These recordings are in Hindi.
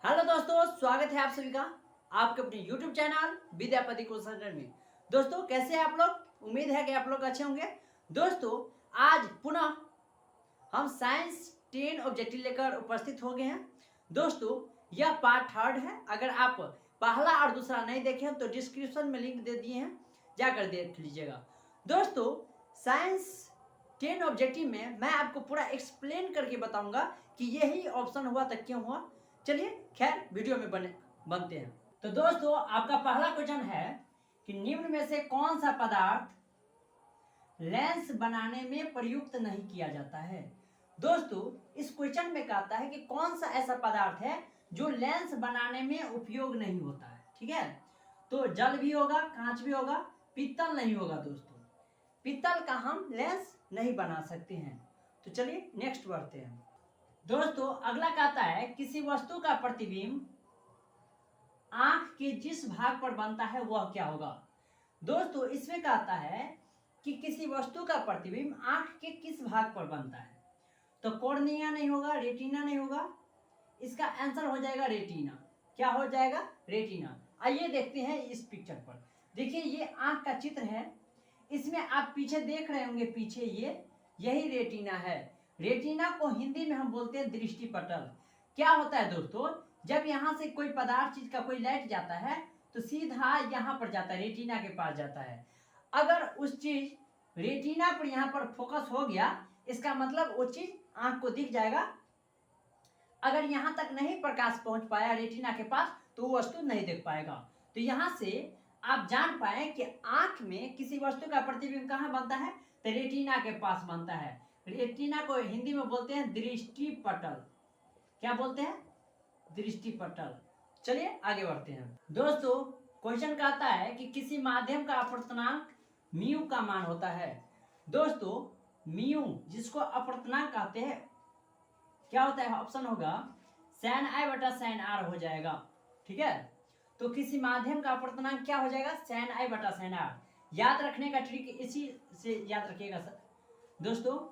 हेलो दोस्तों, स्वागत है आप सभी का आपके अपने YouTube channel Vidyapati coaching centre में। दोस्तों कैसे हैं आप लोग? उम्मीद है कि आप लोग अच्छे होंगे। दोस्तों आज पुनः हम साइंस 10 ऑब्जेक्टिव लेकर उपस्थित हो गए हैं। दोस्तों यह पार्ट थर्ड है। अगर आप पहला और दूसरा नहीं देखे हैं तो डिस्क्रिप्शन में लिंक दे दिए हैं, जाकर देख लीजिएगा। दोस्तों साइंस 10 ऑब्जेक्टिव में मैं आपको पूरा एक्सप्लेन करके बताऊंगा कि यही ऑप्शन हुआ तो क्यों हुआ। चलिए खैर वीडियो में बनते हैं। तो दोस्तों आपका पहला क्वेश्चन है कि निम्न में से कौन सा पदार्थ लेंस बनाने में प्रयुक्त नहीं किया जाता है। दोस्तों इस क्वेश्चन में कहता है कि कौन सा ऐसा पदार्थ है जो लेंस बनाने में उपयोग नहीं होता है। ठीक है, तो जल भी होगा, कांच भी होगा, पीतल नहीं होगा। दोस्तों पीतल का हम लेंस नहीं बना सकते हैं। तो चलिए नेक्स्ट बढ़ते हैं। दोस्तों अगला कहता है किसी वस्तु का प्रतिबिंब आंख के जिस भाग पर बनता है वह क्या होगा। दोस्तों इसमें कहता है कि किसी वस्तु का प्रतिबिंब आंख के किस भाग पर बनता है। तो कॉर्निया नहीं होगा, रेटिना नहीं होगा, इसका आंसर हो जाएगा रेटिना। क्या हो जाएगा? रेटिना। आइए देखते हैं इस पिक्चर पर। देखिए ये आंख का चित्र है, इसमें आप पीछे देख रहे होंगे, पीछे यही रेटिना है। रेटिना को हिंदी में हम बोलते हैं दृष्टि पटल। क्या होता है दोस्तों, जब यहाँ से कोई पदार्थ चीज का कोई लाइट जाता है तो सीधा यहाँ पर जाता है, रेटिना के पास जाता है। अगर उस चीज रेटिना पर यहाँ पर फोकस हो गया, इसका मतलब वो चीज आंख को दिख जाएगा। अगर यहाँ तक नहीं प्रकाश पहुंच पाया रेटिना के पास तो वो वस्तु नहीं देख पाएगा। तो यहाँ से आप जान पाए कि आंख में किसी वस्तु का प्रतिबिंब कहाँ बनता है, तो रेटिना के पास बनता है। रेटिना को हिंदी में बोलते हैं दृष्टि पटल। क्या बोलते हैं? दृष्टि पटल। चलिए आगे बढ़ते हैं। दोस्तों क्वेश्चन कहता है कि किसी माध्यम का अपवर्तनांक म्यू का मान होता है। दोस्तों म्यू जिसको अपवर्तनांक कहते हैं क्या होता है? ऑप्शन होगा sin i बटा sin r हो जाएगा। ठीक है, तो किसी माध्यम का अपवर्तनांक क्या हो जाएगा? sin i बटा sin r। याद रखने का ट्रिक इसी से याद रखिएगा सर दोस्तों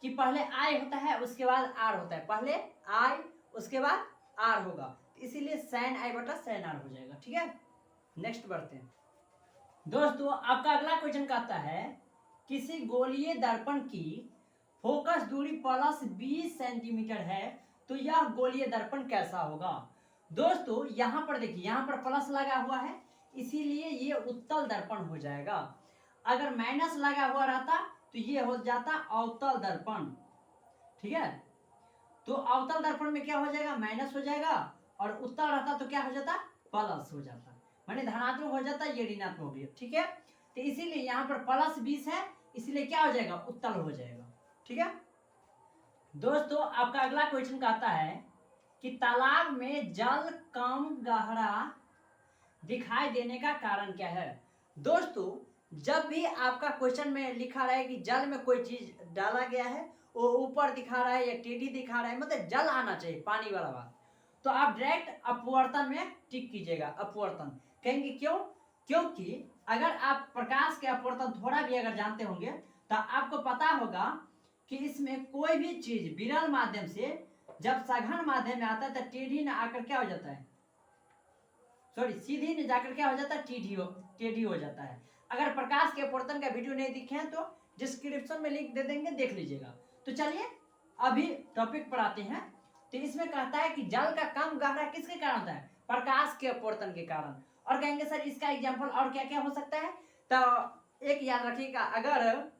कि पहले i होता है उसके बाद r होता है, पहले i उसके बाद r होगा, तो इसीलिए sin i बटा sin r हो जाएगा। ठीक है, नेक्स्ट बढ़ते हैं। दोस्तों आपका अगला क्वेश्चन कहता है किसी गोलीय दर्पण की फोकस दूरी प्लस 20 सेंटीमीटर है तो यह गोलीय दर्पण कैसा होगा। दोस्तों यहाँ पर देखिए, यहाँ पर प्लस लगा हुआ है इसीलिए ये उत्तल दर्पण हो जाएगा। अगर माइनस लगा हुआ रहता तो ये हो जाता अवतल दर्पण। ठीक है, तो अवतल दर्पण में क्या हो जाएगा? माइनस हो जाएगा, और उत्तल रहता तो क्या हो जाता? प्लस हो जाता, माने धनात्मक हो जाता, ये ऋणात्मक हो गया। ठीक है, तो इसीलिए यहाँ पर प्लस 20 है, इसीलिए क्या हो जाएगा? उत्तल हो जाएगा। ठीक है दोस्तों आपका अगला क्वेश्चन कहता है कि तालाब में जल कम गहरा दिखाई देने का कारण क्या है। दोस्तों जब भी आपका क्वेश्चन में लिखा रहा है कि जल में कोई चीज डाला गया है, वो ऊपर दिखा रहा है या टेढ़ी दिखा रहा है, मतलब जल आना चाहिए, पानी वाला बात, तो आप डायरेक्ट अपवर्तन में टिक कीजिएगा। अपवर्तन कहेंगे क्यों? क्योंकि अगर आप प्रकाश के अपवर्तन थोड़ा भी अगर जानते होंगे तो आपको पता होगा कि इसमें कोई भी चीज विरल माध्यम से जब सघन माध्यम में आता है तो टेढ़ी न आकर क्या हो जाता है, सॉरी सीधी न जाकर क्या हो जाता है? टेढ़ी हो जाता है। अगर प्रकाश के अपवर्तन का वीडियो नहीं दिखे हैं तो डिस्क्रिप्शन में लिंक दे देंगे, देख लीजिएगा। तो चलिए अभी टॉपिक पर आते हैं। तो इसमें कहता है कि जल का कम गहरा किसके कारण होता है? प्रकाश के अपवर्तन के कारण। और कहेंगे सर इसका एग्जाम्पल और क्या क्या हो सकता है? तो एक याद रखिएगा, अगर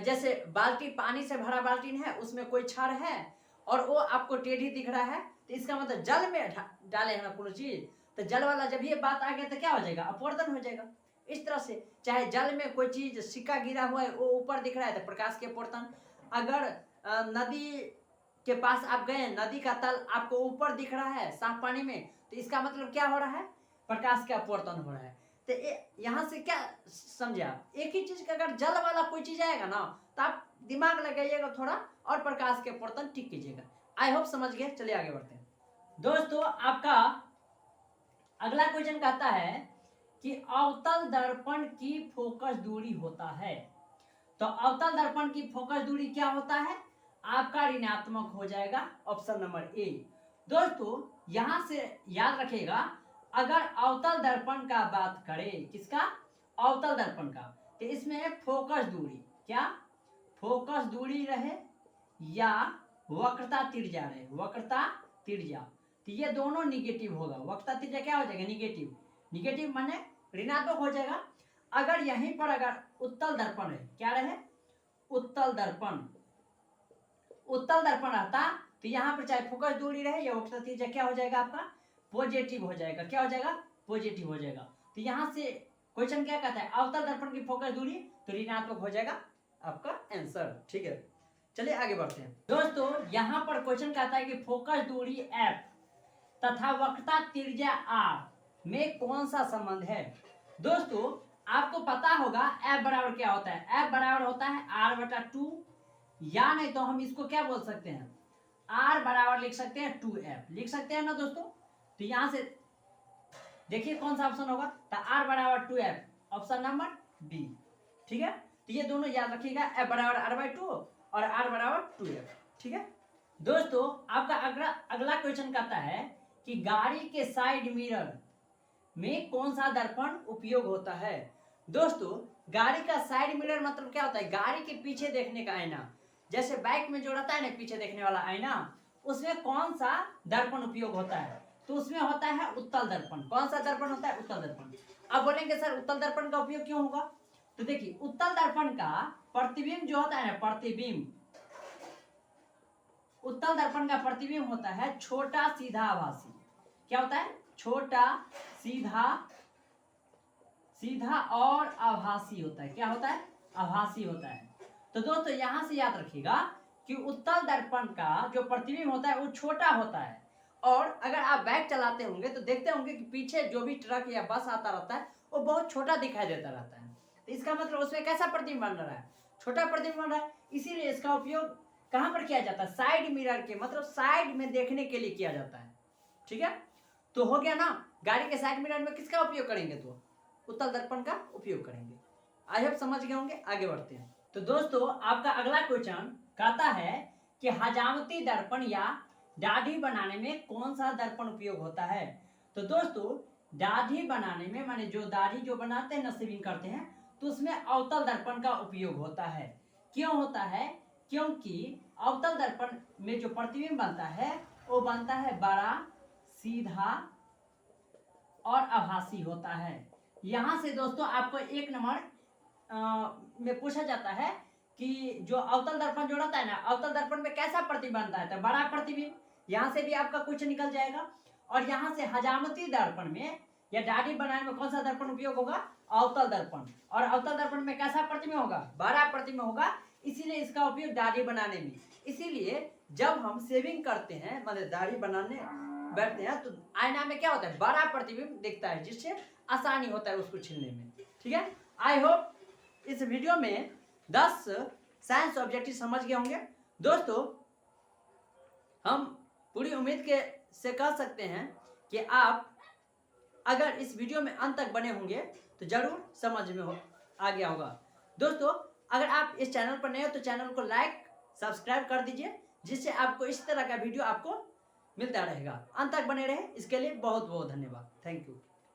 जैसे बाल्टी, पानी से भरा बाल्टी है, उसमें कोई क्षार है और वो आपको टेढ़ी दिख रहा है, तो इसका मतलब जल में डाले हैं ना कोनो चीज, तो जल वाला जब ये बात आ गया तो क्या हो जाएगा? अपवर्तन हो जाएगा। इस तरह से चाहे जल में कोई चीज सिक्का गिरा हुआ है वो ऊपर दिख रहा है तो प्रकाश के अपवर्तन। अगर नदी के पास आप गए, नदी का तल आपको ऊपर दिख रहा है साफ पानी में, तो इसका मतलब क्या हो रहा है? प्रकाश का अपवर्तन हो रहा है। तो यहाँ से क्या समझे आप? एक ही चीज का अगर जल वाला कोई चीज आएगा ना तो आप दिमाग लगाइएगा थोड़ा और प्रकाश के अपवर्तन टिक कीजिएगा। आई होप समझ गए। चलिए आगे बढ़ते हैं। दोस्तों आपका अगला क्वेश्चन कहता है कि अवतल दर्पण की फोकस दूरी होता है। तो अवतल दर्पण की फोकस दूरी क्या होता है? आपका ऋणात्मक हो जाएगा, ऑप्शन नंबर ए। दोस्तों यहां से याद रखिएगा, अगर अवतल दर्पण का बात करें, किसका, अवतल दर्पण का, तो इसमें फोकस दूरी, क्या फोकस दूरी रहे या वक्रता त्रिज्या रहे, वक्रता त्रिज्या, तो ये दोनों निगेटिव होगा। वक्रता त्रिज्या क्या हो जाएगा, निगेटिव, निगेटिव माने ऋणात्मक हो जाएगा। अगर यहीं पर अगर उत्तल दर्पण है, क्या रहे, उत्तल दर्पण, उत्तल दर्पण रहता तो यहाँ पर चाहे फोकस दूरी रहे या वक्रता त्रिज्या क्या हो जाएगा आपका, पॉजिटिव हो जाएगा। क्या हो जाएगा, पॉजिटिव हो जाएगा। तो यहाँ से क्वेश्चन क्या कहता है, अवतल दर्पण की फोकस दूरी तो ऋणात्मक हो जाएगा आपका आंसर। ठीक है, चलिए आगे बढ़ते हैं। दोस्तों यहाँ पर क्वेश्चन कहता है कि फोकस दूरी f तथा वक्रता त्रिज्या r में कौन सा संबंध है। दोस्तों आपको पता होगा f बराबर क्या होता है, f बराबर होता है r/2, या नहीं तो हम इसको क्या बोल सकते हैं, r बराबर लिख सकते हैं 2f, लिख सकते हैं ना दोस्तों। तो यहां से देखिए कौन सा ऑप्शन होगा, तो r बराबर 2f, ऑप्शन नंबर बी। ठीक है, तो ये दोनों याद रखिएगा, f बराबर r/2 और r बराबर 2f। ठीक है दोस्तों, आपका अगला क्वेश्चन कहता है कि गाड़ी के साइड मिरर में कौन सा दर्पण उपयोग होता है। दोस्तों गाड़ी का साइड मिरर मतलब क्या होता है, गाड़ी के पीछे देखने का आईना, जैसे बाइक में जो रहता है ना पीछे देखने वाला आईना, उसमें कौन सा दर्पण उपयोग होता है, तो उसमें होता है उत्तल दर्पण। कौन सा दर्पण होता है, उत्तल दर्पण। अब बोलेंगे सर उत्तल दर्पण का उपयोग क्यों होगा, तो देखिए उत्तल दर्पण का प्रतिबिंब जो होता है ना, प्रतिबिंब, उत्तल दर्पण का प्रतिबिंब होता है छोटा सीधा आभासी। क्या होता है, छोटा सीधा, सीधा और आभासी होता है। क्या होता है, आभासी होता है। तो दोस्तों यहां से याद रखिएगा कि उत्तल दर्पण का जो प्रतिबिंब होता है वो छोटा होता है, और अगर आप बाइक चलाते होंगे तो देखते होंगे कि पीछे जो भी ट्रक या बस आता रहता है वो बहुत छोटा दिखाई देता रहता है। तो इसका मतलब उसमें कैसा प्रतिबिंब बन रहा है, छोटा प्रतिबिंब बन रहा है। इसीलिए इसका उपयोग कहां पर किया जाता है, साइड मिरर के, मतलब साइड में देखने के लिए किया जाता है। ठीक है, तो हो गया ना, गाड़ी के साइड मिरर में किसका उपयोग करेंगे, तो उत्तल दर्पण का उपयोग करेंगे। आई होप समझ गए होंगे, आगे बढ़ते हैं। तो दोस्तों आपका अगला क्वेश्चन कहता है कि हजामती दर्पण या दाढ़ी बनाने में कौन सा दर्पण उपयोग होता है। तो दोस्तों दाढ़ी बनाने में, माने जो दाढ़ी जो बनाते हैं ना, शेविंग करते हैं, तो उसमें अवतल दर्पण का उपयोग होता है। क्यों होता है, क्योंकि अवतल दर्पण में जो प्रतिबिंब बनता है वो बनता है बड़ा, सीधा और आभासी होता है। यहां से दोस्तों आपको एक नंबर में पूछा जाता है कि जो अवतल दर्पण जो रहता है ना, अवतल दर्पण में कैसा प्रतिबिंब बनता है, तो बड़ा प्रतिबिंब, यहां से भी आपका कुछ निकल जाएगा। और यहां से हजामती दर्पण में या दाढ़ी बनाने में कौन सा दर्पण उपयोग होगा, अवतल दर्पण, और अवतल दर्पण में कैसा प्रतिबिंब होगा, बड़ा प्रतिबिंब होगा, इसीलिए इसका उपयोग दाढ़ी बनाने में। इसीलिए जब हम शेविंग करते हैं, मतलब दाढ़ी बनाने बैठते हैं, तो आईना में क्या होता है, बड़ा प्रतिबिंब दिखता है, जिससे आसानी होता है उसको छीलने में। ठीक है, आई होप इस वीडियो में 10 साइंस ऑब्जेक्टिव समझ गए होंगे। दोस्तों हम पूरी उम्मीद के से कह सकते हैं कि आप अगर इस वीडियो में अंत तक बने होंगे तो जरूर समझ में आ गया होगा। दोस्तों अगर आप इस चैनल पर नए हो तो चैनल को लाइक सब्सक्राइब कर दीजिए, जिससे आपको इस तरह का वीडियो आपको मिलता रहेगा। अंत तक बने रहे, इसके लिए बहुत बहुत धन्यवाद। Thank you.